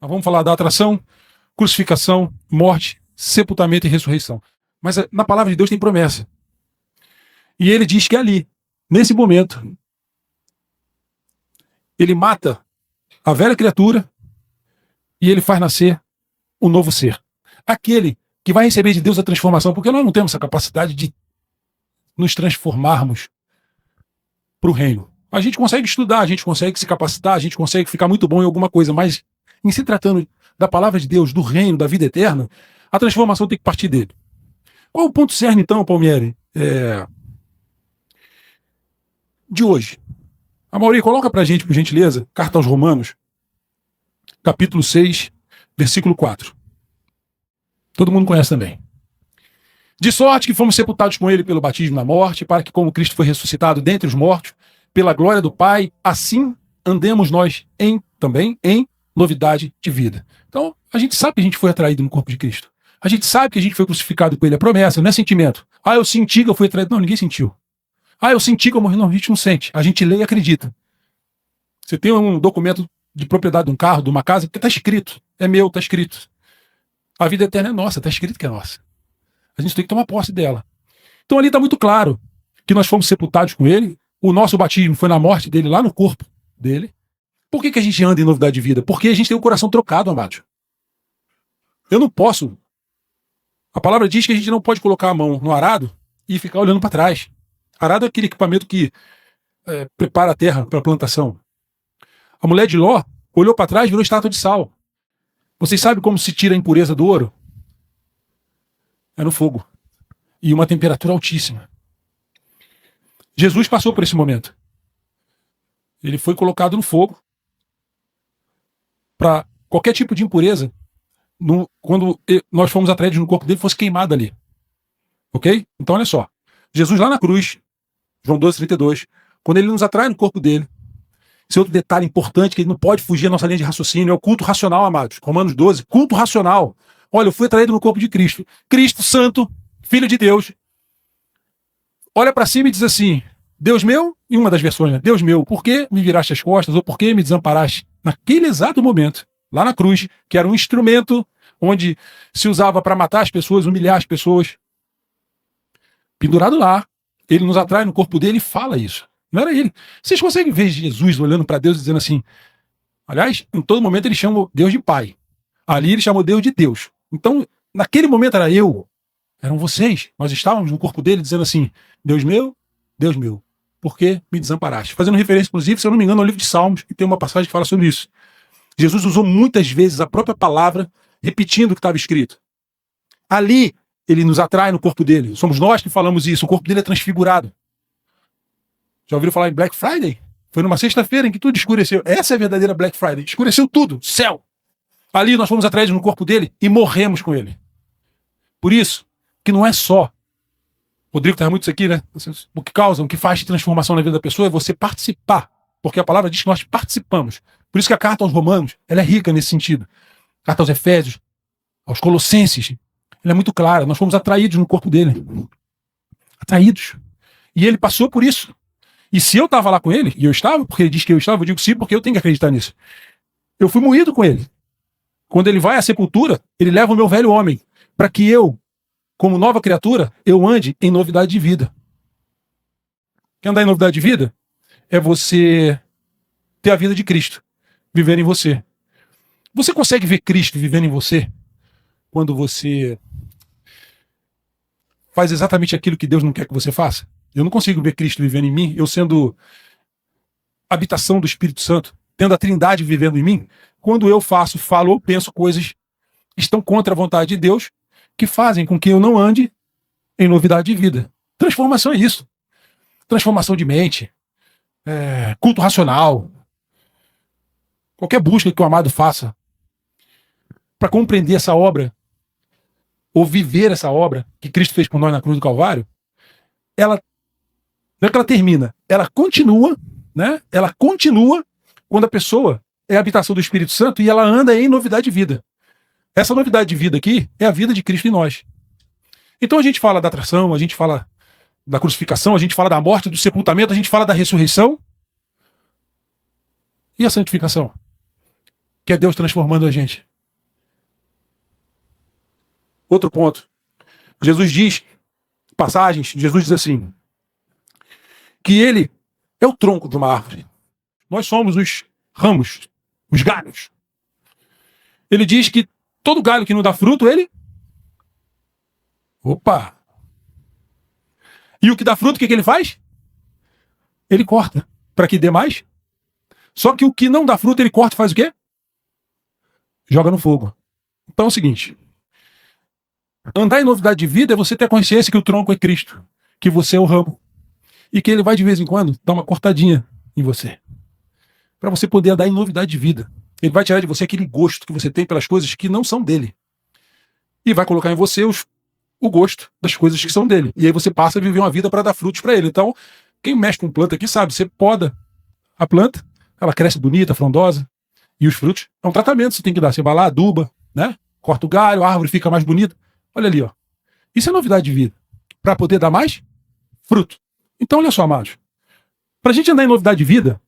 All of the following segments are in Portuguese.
Nós vamos falar da atração, crucificação, morte, sepultamento e ressurreição. Mas na palavra de Deus tem promessa. E ele diz que ali, nesse momento, ele mata a velha criatura e ele faz nascer um novo ser. Aquele que vai receber de Deus a transformação, porque nós não temos essa capacidade de nos transformarmos para o reino. A gente consegue estudar, a gente consegue se capacitar, a gente consegue ficar muito bom em alguma coisa, mas em se tratando da palavra de Deus, do reino, da vida eterna, a transformação tem que partir dele. Qual o ponto cerne, então, Palmieri? De hoje. A Mauri, coloca pra gente, por gentileza, Carta aos Romanos, capítulo 6, versículo 4. Todo mundo conhece também. De sorte que fomos sepultados com ele pelo batismo na morte, para que, como Cristo foi ressuscitado dentre os mortos, pela glória do Pai, assim andemos nós também em novidade de vida. Então, a gente sabe que a gente foi atraído no corpo de Cristo. A gente sabe que a gente foi crucificado com ele. É promessa, não é sentimento. Ah, eu senti que eu fui atraído. Não, ninguém sentiu. Ah, eu senti que eu morri. Não, a gente não sente. A gente lê e acredita. Você tem um documento de propriedade de um carro, de uma casa, que está escrito. É meu, está escrito. A vida eterna é nossa, está escrito que é nossa. A gente tem que tomar posse dela. Então ali está muito claro que nós fomos sepultados com ele. O nosso batismo foi na morte dele, lá no corpo dele. Por que a gente anda em novidade de vida? Porque a gente tem o coração trocado, amado. Eu não posso. A palavra diz que a gente não pode colocar a mão no arado e ficar olhando para trás. Arado é aquele equipamento que prepara a terra para a plantação. A mulher de Ló olhou para trás e virou estátua de sal. Vocês sabem como se tira a impureza do ouro? É no fogo. E uma temperatura altíssima. Jesus passou por esse momento. Ele foi colocado no fogo para qualquer tipo de impureza, quando nós fomos atraídos no corpo dele, fosse queimado ali. Ok? Então olha só. Jesus lá na cruz, João 12:32, quando ele nos atrai no corpo dele, esse outro detalhe importante que ele não pode fugir da nossa linha de raciocínio é o culto racional, amados. Romanos 12, culto racional. Olha, eu fui atraído no corpo de Cristo. Cristo Santo, Filho de Deus, olha para cima e diz assim: Deus meu, em uma das versões, né? Deus meu, por que me viraste as costas ou por que me desamparaste? Naquele exato momento, lá na cruz, que era um instrumento onde se usava para matar as pessoas, humilhar as pessoas. Pendurado lá, ele nos atrai no corpo dele e fala isso. Não era ele. Vocês conseguem ver Jesus olhando para Deus e dizendo assim? Aliás, em todo momento ele chama Deus de Pai. Ali ele chamou Deus de Deus. Então, naquele momento eram vocês. Nós estávamos no corpo dele dizendo assim: Deus meu, por que me desamparaste? Fazendo referência, inclusive, se eu não me engano, ao livro de Salmos, e tem uma passagem que fala sobre isso. Jesus usou muitas vezes a própria palavra, repetindo o que estava escrito. Ali, ele nos atrai no corpo dele. Somos nós que falamos isso. O corpo dele é transfigurado. Já ouviram falar em Black Friday? Foi numa sexta-feira em que tudo escureceu. Essa é a verdadeira Black Friday. Escureceu tudo. Céu. Ali nós fomos atraídos no corpo dele e morremos com ele. Por isso, que não é só. O Rodrigo está muito isso aqui, né? O que causa, o que faz transformação na vida da pessoa é você participar. Porque a palavra diz que nós participamos. Por isso que a carta aos Romanos, ela é rica nesse sentido. A carta aos Efésios, aos Colossenses, ela é muito clara. Nós fomos atraídos no corpo dele. Atraídos. E ele passou por isso. E se eu estava lá com ele, e eu estava, porque ele diz que eu estava, eu digo sim, porque eu tenho que acreditar nisso. Eu fui moído com ele. Quando ele vai à sepultura, ele leva o meu velho homem, para que eu, como nova criatura, eu ande em novidade de vida. Quer andar em novidade de vida? É você ter a vida de Cristo, viver em você. Você consegue ver Cristo vivendo em você quando você faz exatamente aquilo que Deus não quer que você faça? Eu não consigo ver Cristo vivendo em mim, eu sendo habitação do Espírito Santo, tendo a Trindade vivendo em mim, quando eu falo ou penso coisas que estão contra a vontade de Deus, que fazem com que eu não ande em novidade de vida. Transformação é isso. Transformação de mente, culto racional, qualquer busca que o amado faça para compreender essa obra, ou viver essa obra que Cristo fez por nós na cruz do Calvário, ela não é que ela termina, ela continua, né? Ela continua quando a pessoa é a habitação do Espírito Santo e ela anda em novidade de vida. Essa novidade de vida aqui é a vida de Cristo em nós. Então a gente fala da atração, a gente fala da crucificação, a gente fala da morte, do sepultamento, a gente fala da ressurreição e a santificação. que é Deus transformando a gente. Outro ponto. Jesus diz assim, que ele é o tronco de uma árvore. Nós somos os ramos, os galhos. Ele diz que todo galho que não dá fruto, ele... Opa! E o que dá fruto, o que ele faz? Ele corta, para que dê mais. Só que o que não dá fruto, ele corta e faz o quê? Joga no fogo. Então é o seguinte... Andar em novidade de vida é você ter a consciência que o tronco é Cristo, que você é o ramo, e que ele vai de vez em quando dar uma cortadinha em você, para você poder andar em novidade de vida. Ele vai tirar de você aquele gosto que você tem pelas coisas que não são dele, e vai colocar em você o gosto das coisas que são dele, e aí você passa a viver uma vida para dar frutos para ele. Então, quem mexe com planta aqui sabe, você poda a planta, ela cresce bonita, frondosa, e os frutos é um tratamento que você tem que dar. Você vai lá, aduba, né? Corta o galho, a árvore fica mais bonita. Olha ali, ó. Isso é novidade de vida. Para poder dar mais fruto. Então, olha só, amados. Para a gente andar em novidade de vida,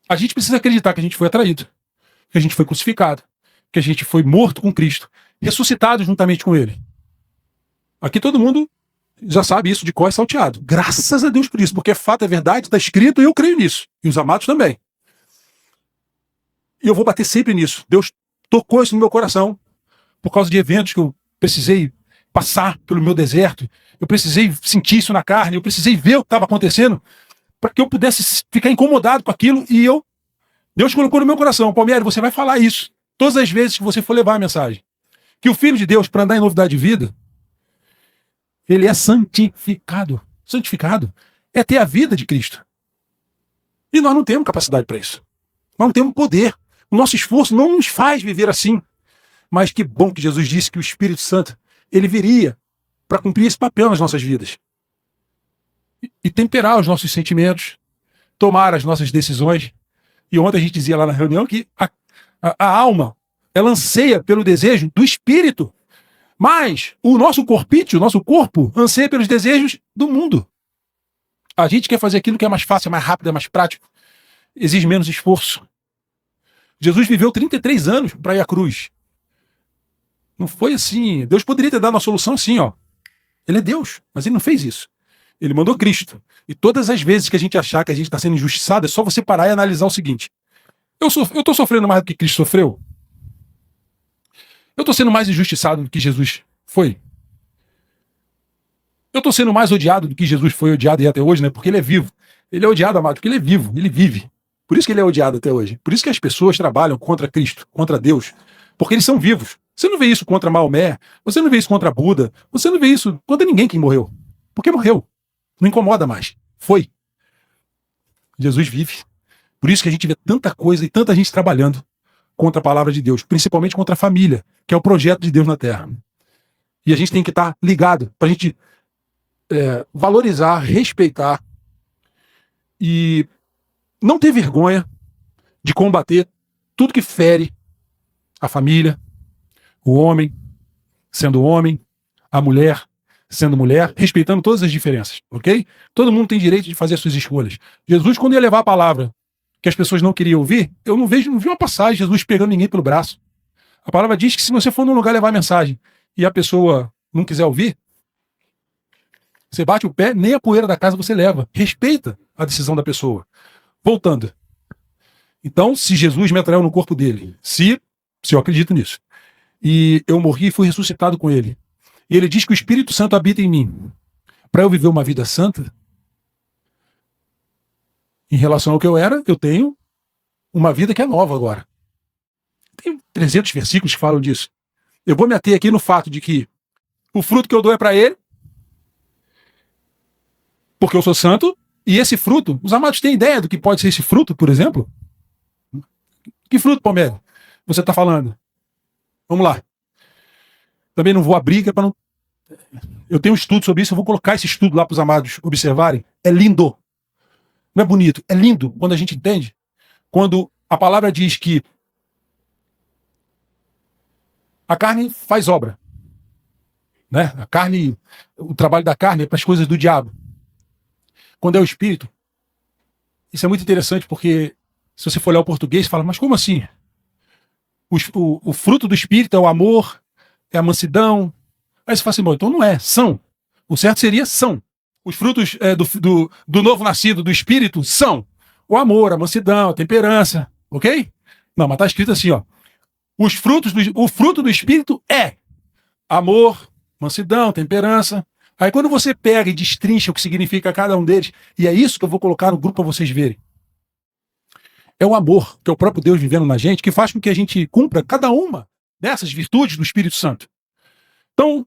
a gente precisa acreditar que a gente foi atraído, que a gente foi crucificado, que a gente foi morto com Cristo, ressuscitado juntamente com Ele. Aqui todo mundo já sabe isso de cor e salteado. Graças a Deus por isso, porque é fato, é verdade, está escrito e eu creio nisso. E os amados também. E eu vou bater sempre nisso. Deus tocou isso no meu coração por causa de eventos que eu precisei passar pelo meu deserto, eu precisei sentir isso na carne, eu precisei ver o que estava acontecendo, para que eu pudesse ficar incomodado com aquilo, e Deus colocou no meu coração: Palmieri, você vai falar isso todas as vezes que você for levar a mensagem, que o Filho de Deus, para andar em novidade de vida, ele é santificado. Santificado é ter a vida de Cristo. E nós não temos capacidade para isso. Nós não temos poder. O nosso esforço não nos faz viver assim. Mas que bom que Jesus disse que o Espírito Santo, ele viria para cumprir esse papel nas nossas vidas. E temperar os nossos sentimentos, tomar as nossas decisões. E ontem a gente dizia lá na reunião que a alma, ela anseia pelo desejo do Espírito. Mas o nosso corpício, o nosso corpo, anseia pelos desejos do mundo. A gente quer fazer aquilo que é mais fácil, é mais rápido, é mais prático. Exige menos esforço. Jesus viveu 33 anos para ir à cruz. Não foi assim. Deus poderia ter dado uma solução assim, ó. Ele é Deus, mas ele não fez isso. Ele mandou Cristo. E todas as vezes que a gente achar que a gente está sendo injustiçado, é só você parar e analisar o seguinte: eu estou sofrendo mais do que Cristo sofreu? Eu estou sendo mais injustiçado do que Jesus foi? Eu estou sendo mais odiado do que Jesus foi odiado e até hoje, né? Porque ele é vivo. Ele é odiado, amado, porque ele é vivo, ele vive. Por isso que ele é odiado até hoje. Por isso que as pessoas trabalham contra Cristo, contra Deus, porque eles são vivos. Você não vê isso contra Maomé, você não vê isso contra Buda, você não vê isso contra ninguém que morreu. Porque morreu. Não incomoda mais. Foi. Jesus vive. Por isso que a gente vê tanta coisa e tanta gente trabalhando contra a palavra de Deus, principalmente contra a família, que é o projeto de Deus na Terra. E a gente tem que estar ligado para a gente valorizar, respeitar e não ter vergonha de combater tudo que fere a família, o homem sendo homem, a mulher sendo mulher, respeitando todas as diferenças, ok? Todo mundo tem direito de fazer as suas escolhas. Jesus, quando ia levar a palavra que as pessoas não queriam ouvir, eu não vi uma passagem Jesus pegando ninguém pelo braço. A palavra diz que se você for num lugar levar a mensagem e a pessoa não quiser ouvir, você bate o pé, nem a poeira da casa você leva. Respeita a decisão da pessoa. Voltando. Então, se Jesus me atraiu no corpo dele, se eu acredito nisso, e eu morri e fui ressuscitado com ele, e ele diz que o Espírito Santo habita em mim, para eu viver uma vida santa, em relação ao que eu era, eu tenho uma vida que é nova agora. Tem 300 versículos que falam disso. Eu vou me ater aqui no fato de que o fruto que eu dou é para ele, porque eu sou santo, e esse fruto, os amados têm ideia do que pode ser esse fruto, por exemplo? Que fruto, Palmeiras, você está falando? Vamos lá. Também não vou abrir, para não... Eu tenho um estudo sobre isso, eu vou colocar esse estudo lá para os amados observarem. É lindo. Não é bonito, é lindo quando a gente entende. Quando a palavra diz que a carne faz obra. Né? A carne, o trabalho da carne é para as coisas do diabo. Quando é o espírito, isso é muito interessante porque se você for olhar o português, fala, mas como assim? o fruto do Espírito é o amor, é a mansidão. Aí você fala assim, bom, então não é, são. O certo seria são. Os frutos do novo nascido, do Espírito, são o amor, a mansidão, a temperança, ok? Não, mas está escrito assim, ó. O fruto do Espírito é amor, mansidão, temperança. Aí quando você pega e destrincha o que significa cada um deles, e é isso que eu vou colocar no grupo para vocês verem. É o amor, que é o próprio Deus vivendo na gente, que faz com que a gente cumpra cada uma dessas virtudes do Espírito Santo. Então,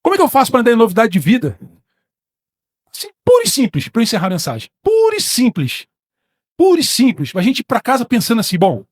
como é que eu faço para andar em novidade de vida? Assim, puro e simples, para eu encerrar a mensagem. Puro e simples. Puro e simples. A gente ir para casa pensando assim, bom,